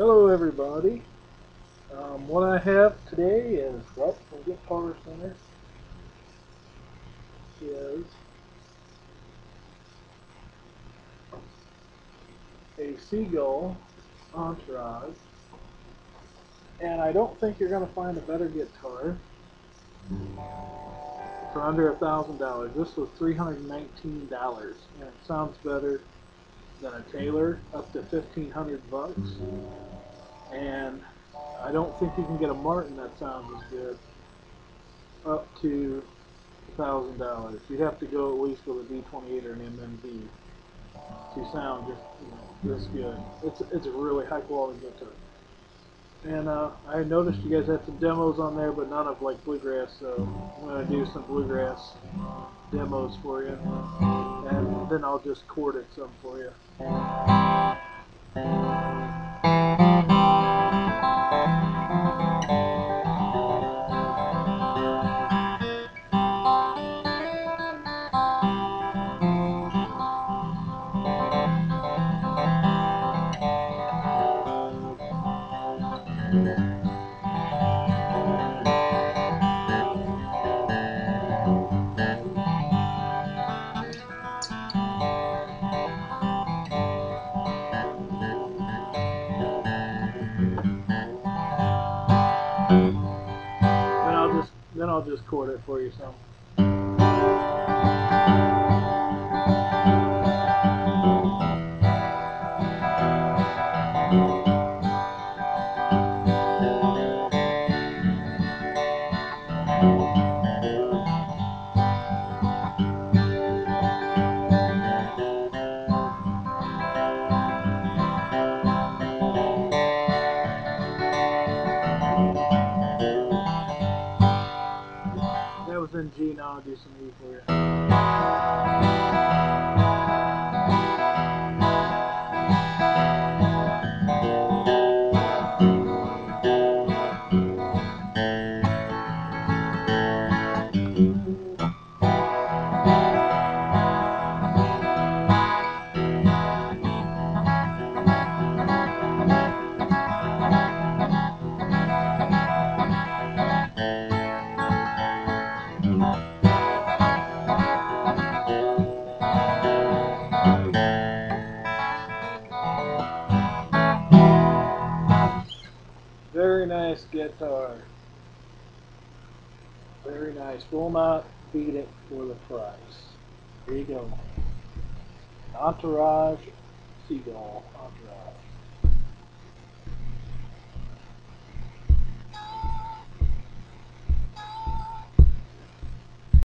Hello everybody. What I have today is, well, the Guitar Center is a seagull entourage, and I don't think you're going to find a better guitar for under $1,000. This was $319, and it sounds better than a Taylor, up to 1,500 bucks. And I don't think you can get a Martin that sounds as good, up to $1,000. You'd have to go at least with a D28 or an MMV to sound just this good. It's a really high quality guitar. And I noticed you guys had some demos on there, but none of like bluegrass. So I'm gonna do some bluegrass demos for you, and then I'll just chord it some for you. Then I'll just chord it for you some. That was in G. Now I'll do some E for you. Very nice guitar. Very nice. Will not beat it for the price. There you go. Entourage Seagull Entourage.